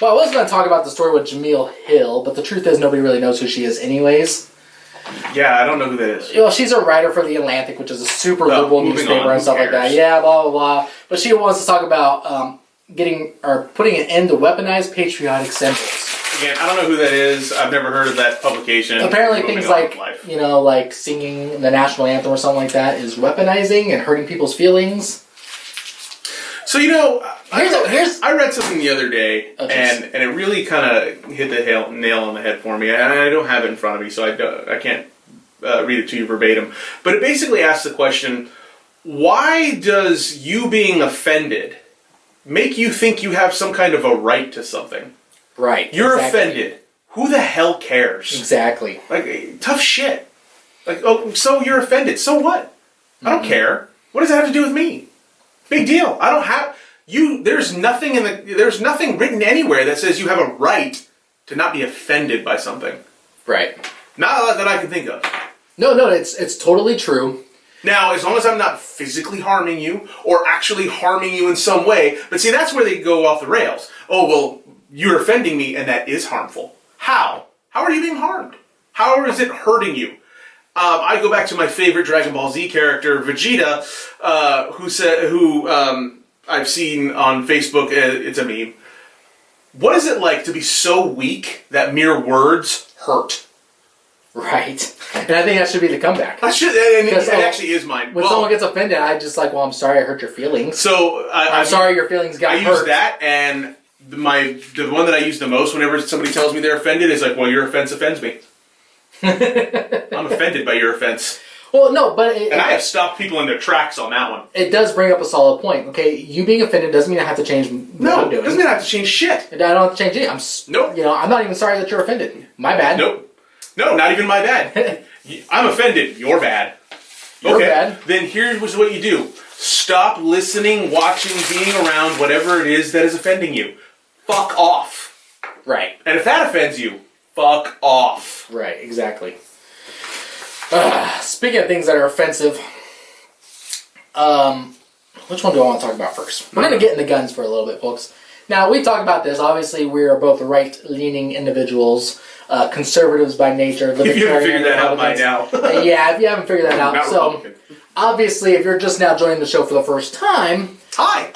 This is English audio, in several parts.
Well, I was going to talk about the story with Jameel Hill, but the truth is nobody really knows who she is anyways. Yeah, I don't know who that is. Well, she's a writer for The Atlantic, which is a super liberal newspaper and stuff like that. cares? Yeah, blah, blah, blah. But she wants to talk about putting an end to weaponized patriotic symbols. Again, I don't know who that is. I've never heard of that publication. Apparently things like, like singing the national anthem or something like that is weaponizing and hurting people's feelings. So, I read something the other day, and it really kind of hit the nail on the head for me. And I don't have it in front of me, so I can't read it to you verbatim. But it basically asks the question, why does you being offended make you think you have some kind of a right to something? Right. You're offended. Who the hell cares? Exactly. Like, tough shit. Like, oh, so you're offended. So what? I don't care. What does that have to do with me? Big deal. I don't have... There's nothing written anywhere that says you have a right to not be offended by something. Right. Not that I can think of. No, it's totally true. Now, as long as I'm not physically harming you or actually harming you in some way, but see, that's where they go off the rails. Oh, well, you're offending me, and that is harmful. How? How are you being harmed? How is it hurting you? I go back to my favorite Dragon Ball Z character, Vegeta, who I've seen on Facebook. It's a meme. What is it like to be so weak that mere words hurt? Right. And I think that should be the comeback. It actually is mine. When someone gets offended, I just like, well, I'm sorry I hurt your feelings. So I'm sorry your feelings got hurt. I use that, and the one that I use the most whenever somebody tells me they're offended is like, well, your offense offends me. I'm offended by your offense. Well, no, but... And I have stopped people in their tracks on that one. It does bring up a solid point, okay? You being offended doesn't mean I have to change what I'm doing. No, it doesn't mean I have to change shit. I don't have to change it. Nope. I'm not even sorry that you're offended. My bad. Nope. No, not even my bad. I'm offended. You're bad. You're bad. Then here's what you do. Stop listening, watching, being around whatever it is that is offending you. Fuck off. Right. And if that offends you, fuck off. Right, exactly. Speaking of things that are offensive, which one do I want to talk about first? We're going to get into guns for a little bit, folks. Now, we've talked about this. Obviously, we are both right-leaning individuals, conservatives by nature. If you haven't figured that out by now. Yeah, if you haven't figured that out. Not so, Republican. obviously, if you're just now joining the show for the first time... Hi!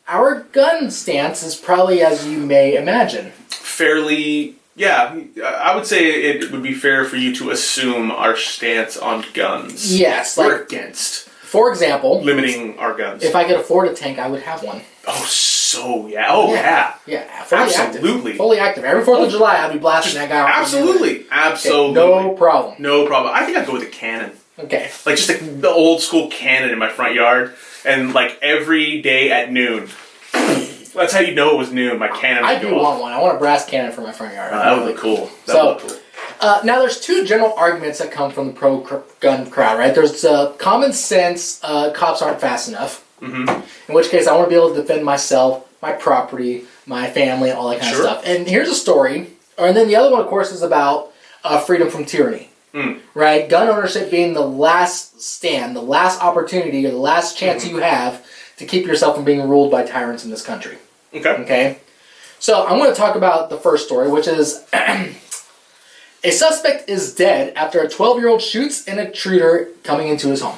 Our gun stance is probably as you may imagine. Fairly... Yeah, I would say it would be fair for you to assume our stance on guns. Yes. We're against. For example... limiting our guns. If I could afford a tank, I would have one. Oh, so yeah. Oh, yeah. Yeah, absolutely. Fully active. Every 4th of July, I'd be blasting that guy off. Absolutely. Absolutely. Okay, no problem. No problem. I think I'd go with a cannon. Okay. Like just the old school cannon in my front yard. And like every day at noon. That's how you know it was noon. My cannon would I do want one. I want a brass cannon for my front yard. That would look cool. Now there's two general arguments that come from the pro-gun crowd, right? There's common sense, cops aren't fast enough. Mm-hmm. In which case, I want to be able to defend myself, my property, my family, all that kind of stuff. And here's a story. And then the other one, of course, is about freedom from tyranny. Right? Gun ownership being the last stand, the last opportunity, or the last chance you have to keep yourself from being ruled by tyrants in this country. Okay? So I'm going to talk about the first story, which is a suspect is dead after a 12-year-old shoots an intruder coming into his home.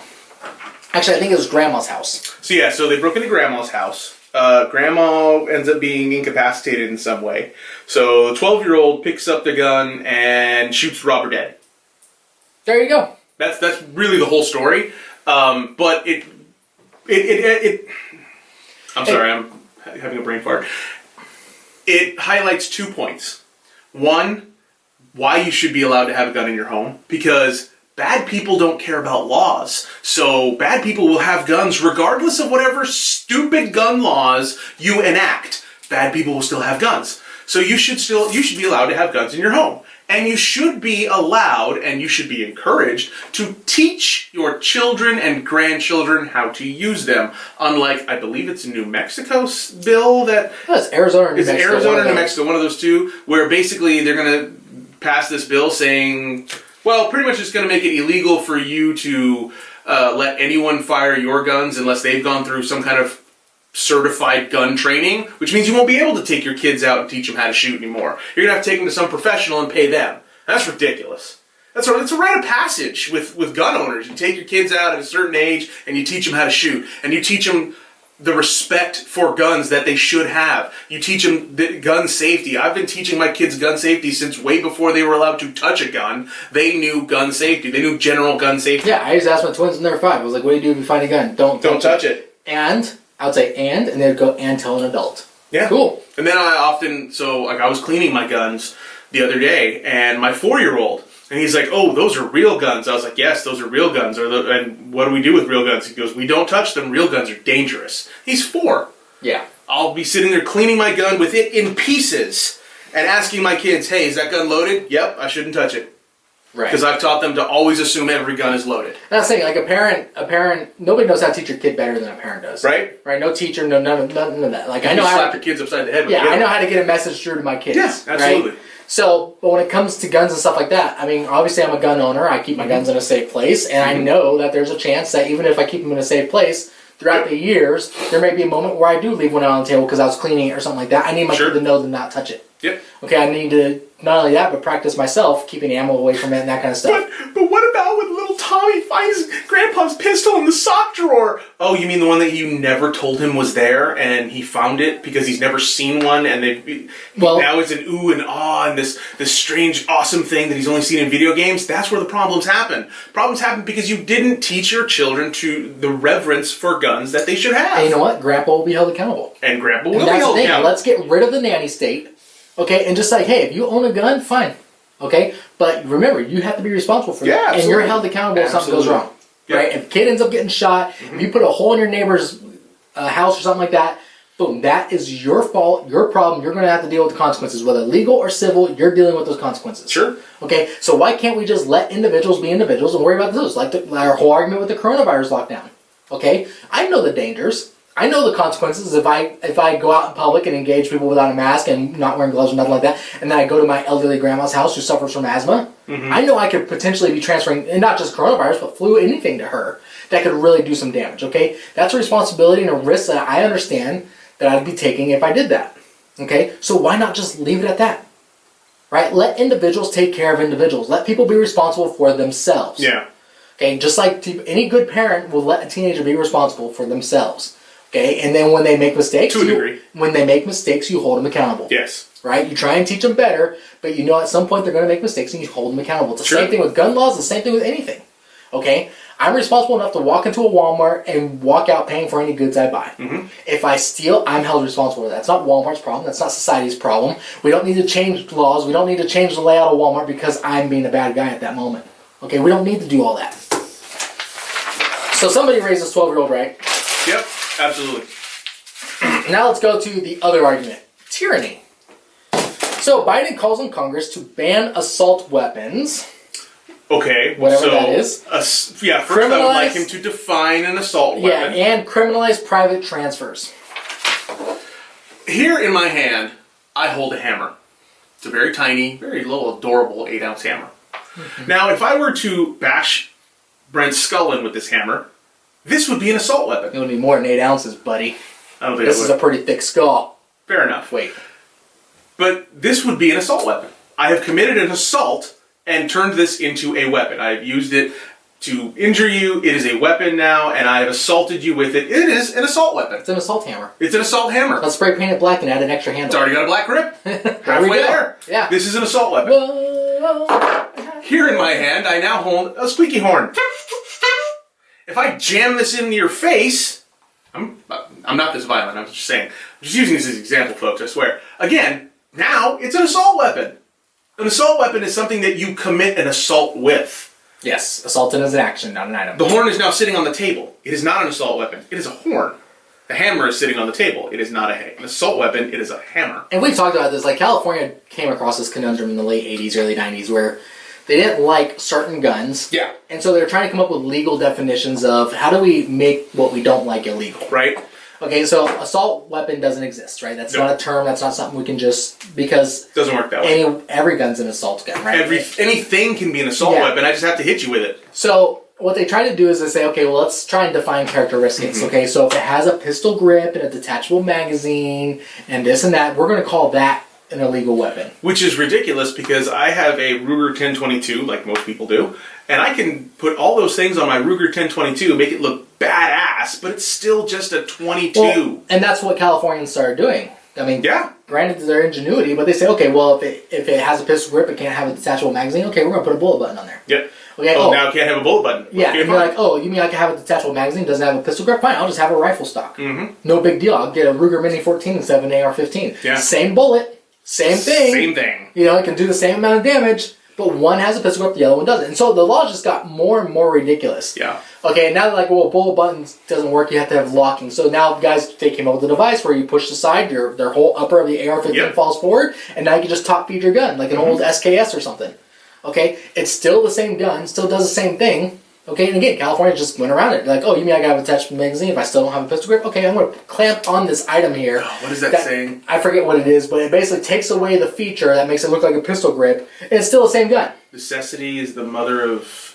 Actually, I think it was grandma's house. So they broke into grandma's house. Grandma ends up being incapacitated in some way. So the 12-year-old picks up the gun and shoots Robert dead. There you go. That's really the whole story. But I'm sorry, I'm having a brain fart. It highlights 2 points. One, why you should be allowed to have a gun in your home. Because bad people don't care about laws. So bad people will have guns regardless of whatever stupid gun laws you enact. Bad people will still have guns. So you should be allowed to have guns in your home. And you should be allowed, and you should be encouraged, to teach your children and grandchildren how to use them. Unlike, I believe it's a New Mexico's bill that... It's Arizona or New Mexico. It's Arizona or New Mexico, one of those two, where basically they're going to pass this bill saying, well, pretty much it's going to make it illegal for you to let anyone fire your guns unless they've gone through some kind of certified gun training, which means you won't be able to take your kids out and teach them how to shoot anymore. You're going to have to take them to some professional and pay them. That's ridiculous. That's a rite of passage with gun owners. You take your kids out at a certain age and you teach them how to shoot. And you teach them the respect for guns that they should have. You teach them gun safety. I've been teaching my kids gun safety since way before they were allowed to touch a gun. They knew gun safety. They knew general gun safety. Yeah, I used to ask my twins when they were 5. I was like, what do you do if you find a gun? Don't touch it. And I would say and they'd go and tell an adult. Yeah. Cool. And then I was cleaning my guns the other day, and my 4-year-old, and he's like, oh, those are real guns. I was like, yes, those are real guns. And what do we do with real guns? He goes, we don't touch them. Real guns are dangerous. He's 4. Yeah. I'll be sitting there cleaning my gun with it in pieces and asking my kids, hey, is that gun loaded? Yep, I shouldn't touch it. Right. Because I've taught them to always assume every gun is loaded. That's the thing, like a parent, nobody knows how to teach your kid better than a parent does. Right? Right? No teacher, none of that. Like, I know you how slap your kids upside the head with yeah, it. I know how to get a message through to my kids. Yeah, absolutely. Right? So, but when it comes to guns and stuff like that, I mean, obviously I'm a gun owner. I keep my guns in a safe place, and I know that there's a chance that even if I keep them in a safe place, throughout the years, there may be a moment where I do leave one out on the table because I was cleaning it or something like that. I need my kid to know to not touch it. Yep. Okay, I need to, not only that, but practice myself, keeping ammo away from it and that kind of stuff. But what about when little Tommy finds Grandpa's pistol in the sock drawer? Oh, you mean the one that you never told him was there, and he found it because he's never seen one, and now it's an ooh and ah and this strange, awesome thing that he's only seen in video games? That's where the problems happen. Problems happen because you didn't teach your children to the reverence for guns that they should have. And you know what? Grandpa will be held accountable. And Grandpa will be that's held the thing. accountable. Let's get rid of the nanny state. Okay, and just like, hey, if you own a gun, fine. Okay, but remember, you have to be responsible for that, and you're held accountable if something goes wrong. Yep. Right? If a kid ends up getting shot, if you put a hole in your neighbor's house or something like that, boom, that is your fault, your problem. You're going to have to deal with the consequences, whether legal or civil. You're dealing with those consequences. Sure. Okay, so why can't we just let individuals be individuals and worry about those? Like our whole argument with the coronavirus lockdown. Okay, I know the dangers. I know the consequences if I go out in public and engage people without a mask and not wearing gloves or nothing like that, and then I go to my elderly grandma's house who suffers from asthma. I know I could potentially be transferring, and not just coronavirus, but flu, anything to her that could really do some damage, okay? That's a responsibility and a risk that I understand that I'd be taking if I did that, okay? So why not just leave it at that, right? Let individuals take care of individuals. Let people be responsible for themselves. Yeah. Okay, just like any good parent will let a teenager be responsible for themselves. Okay, and then when they make mistakes, to a degree, you hold them accountable. Yes. Right? You try and teach them better, but you know at some point they're going to make mistakes and you hold them accountable. It's the same thing with gun laws, the same thing with anything. Okay? I'm responsible enough to walk into a Walmart and walk out paying for any goods I buy. If I steal, I'm held responsible for that. That's not Walmart's problem. That's not society's problem. We don't need to change laws. We don't need to change the layout of Walmart because I'm being a bad guy at that moment. Okay? We don't need to do all that. So somebody raised this 12-year-old, right? Yep. Absolutely. Now let's go to the other argument. Tyranny. So Biden calls on Congress to ban assault weapons. Okay. Whatever that is. First I would like him to define an assault weapon. Yeah, and criminalize private transfers. Here in my hand, I hold a hammer. It's a very tiny, very little, adorable 8-ounce hammer. Now, if I were to bash Brent's skull in with this hammer, this would be an assault weapon. It would be more than 8 ounces, buddy. I don't think this is a pretty thick skull. Fair enough. Wait. But this would be an assault weapon. I have committed an assault and turned this into a weapon. I have used it to injure you. It is a weapon now, and I have assaulted you with it. It is an assault weapon. It's an assault hammer. It's an assault hammer. Let's spray paint it black and add an extra handle. It's already got a black grip. Halfway there. Yeah. This is an assault weapon. Whoa. Here in my hand, I now hold a squeaky horn. If I jam this into your face, I'm not this violent, I'm just saying. I'm just using this as an example, folks, I swear. Again, now it's an assault weapon. An assault weapon is something that you commit an assault with. Yes, assaulting is an action, not an item. The horn is now sitting on the table. It is not an assault weapon. It is a horn. The hammer is sitting on the table. It is not an assault weapon. It is a hammer. And we've talked about this. Like, California came across this conundrum in the late 80s, early 90s, where they didn't like certain guns. Yeah. And so they were trying to come up with legal definitions of how do we make what we don't like illegal. Right. Okay, so assault weapon doesn't exist, right? That's not a term. That's not something we can just, because doesn't work that way. Every gun's an assault gun, right? Anything can be an assault weapon. I just have to hit you with it. So what they try to do is they say, okay, well, let's try and define characteristics. Mm-hmm. Okay, so if it has a pistol grip and a detachable magazine and this and that, we're going to call that an illegal weapon. Which is ridiculous because I have a Ruger 1022, like most people do, and I can put all those things on my Ruger 1022, make it look badass, but it's still just a 22. Well, and that's what Californians started doing. I mean, Yeah. granted their ingenuity, but they say, okay, well, if it has a pistol grip, it can't have a detachable magazine. Okay, we're going to put a bullet button on there. Yep. Okay, Now it can't have a bullet button. yeah, Okay, and you're fine. like, oh, you mean I can have a detachable magazine, doesn't have a pistol grip? Fine, I'll just have a rifle stock. Mm-hmm. No big deal. I'll get a Ruger Mini 14 instead of an AR-15. Yeah. Same bullet, same thing. Same thing. You know, it can do the same amount of damage, but one has a pistol grip, the other one doesn't. And so the law just got more and more ridiculous. Yeah. Okay, now they're like, well, bullet buttons doesn't work, you have to have locking. So now guys, they came up with a device where you push the side, their whole upper of the AR-15 Yep. falls forward, and now you can just top feed your gun, like an old SKS or something. Okay, it's still the same gun, still does the same thing. Okay, and again, California just went around it. Like, oh, you mean I gotta have a detachable magazine if I still don't have a pistol grip? Okay, I'm gonna clamp on this item here. Oh, what is that saying? I forget what it is, but it basically takes away the feature that makes it look like a pistol grip, and it's still the same gun. Necessity is the mother of...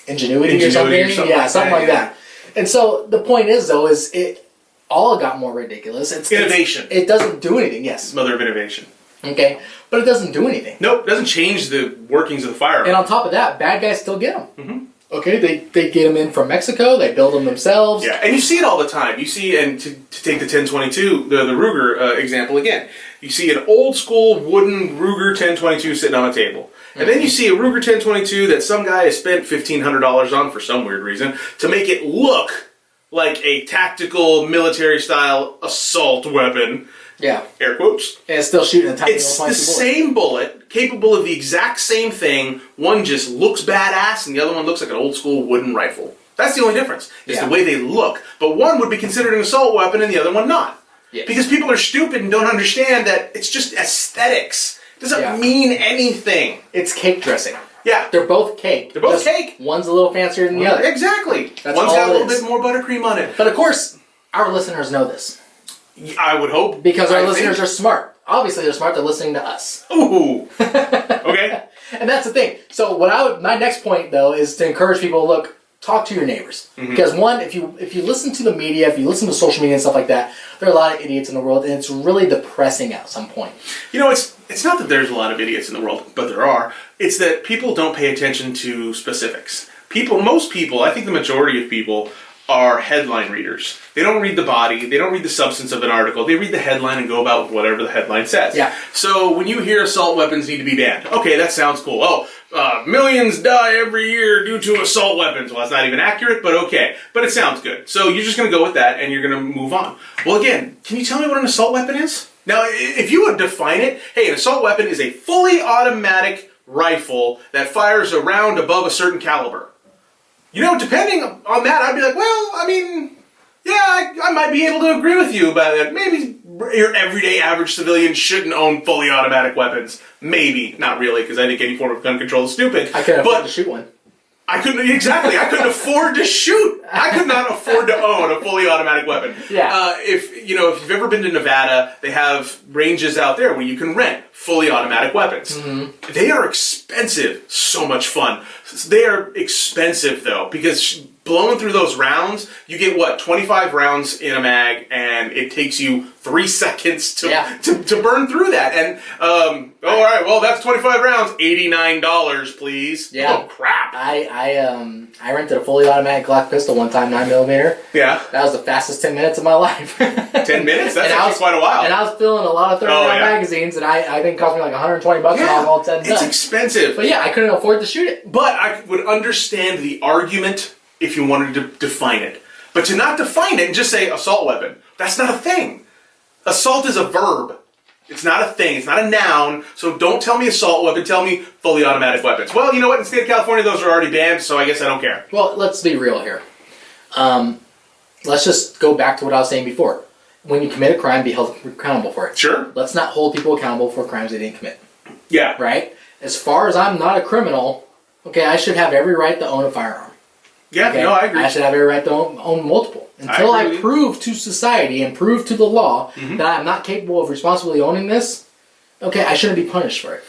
Ingenuity or something? Yeah, something like that. And so the point is, though, is it all got more ridiculous. It's Innovation. It doesn't do anything, yes. Mother of innovation. Okay, but it doesn't do anything. Nope, doesn't change the workings of the firearm. And on top of that, bad guys still get them. Mm-hmm. Okay, they get them in from Mexico, they build them themselves. Yeah, and you see it all the time. You see, and to take the 1022, the Ruger example again, you see an old school wooden Ruger 1022 sitting on a table. And then you see a Ruger 1022 that some guy has spent $1,500 on for some weird reason to make it look like a tactical military style assault weapon. Yeah. Air quotes. And it's still shooting a tiny It's little the pointy bullet. same bullet, capable of the exact same thing. One just looks badass, and the other one looks like an old school wooden rifle. That's the only difference. Is Yeah. the way they look. But one would be considered an assault weapon, and the other one not. Yes. Because people are stupid and don't understand that it's just aesthetics. It doesn't mean anything. It's cake dressing. Yeah. They're both cake. They're both Just cake. One's a little fancier than the other. Exactly. That's One's all got a it little is. bit more buttercream on it. But of course, our listeners know this. I would hope. Because our I listeners think. are smart. Obviously, they're smart. They're listening to us. Ooh. Okay. And that's the thing. So my next point though is to encourage people. Look, talk to your neighbors because one, if you listen to the media, if you listen to social media and stuff like that, there are a lot of idiots in the world, and it's really depressing at some point. You know, it's not that there's a lot of idiots in the world, but there are. It's that people don't pay attention to specifics. Most people, I think the majority of people, are headline readers. They don't read the body, they don't read the substance of an article, they read the headline and go about whatever the headline says. Yeah. So when you hear assault weapons need to be banned, okay, that sounds cool. Oh, millions die every year due to assault weapons. Well, that's not even accurate, but okay. But it sounds good. So you're just going to go with that and you're going to move on. Well, again, can you tell me what an assault weapon is? Now, if you would define it, hey, an assault weapon is a fully automatic rifle that fires a round above a certain caliber. You know, depending on that, I'd be like, well, I mean, yeah, I might be able to agree with you about that. Maybe your everyday average civilian shouldn't own fully automatic weapons. Maybe. Not really, because I think any form of gun control is stupid. I could afford But to shoot one. I couldn't afford to shoot. I could not afford to own a fully automatic weapon. Yeah. If you've ever been to Nevada, they have ranges out there where you can rent fully automatic weapons. Mm-hmm. They are expensive. So much fun. They are expensive though, because blowing through those rounds, you get 25 rounds in a mag, and it takes you 3 seconds to burn through that. And all right, well, that's 25 rounds, $89, please. Yeah. Oh crap. I rented a fully automatic Glock pistol one time, 9mm. Yeah. That was the fastest 10 minutes of my life. 10 minutes? That's And actually quite a while. And I was filling a lot of 30-round magazines, and I think it cost me like $120 and all said and done. It's expensive. But yeah, I couldn't afford to shoot it. But I would understand the argument if you wanted to define it. But to not define it and just say assault weapon, that's not a thing. Assault is a verb. It's not a thing. It's not a noun. So don't tell me assault weapon. Tell me fully automatic weapons. Well, you know what? In the state of California, those are already banned, so I guess I don't care. Well, let's be real here. Let's just go back to what I was saying before. When you commit a crime, be held accountable for it. Sure. Let's not hold people accountable for crimes they didn't commit. Yeah. Right? As far as I'm not a criminal, okay, I should have every right to own a firearm. Yeah, Okay? no, I agree. I should have every right to own multiple. Until agree I with you. prove to society and prove to the law that I'm not capable of responsibly owning this, okay, I shouldn't be punished for it.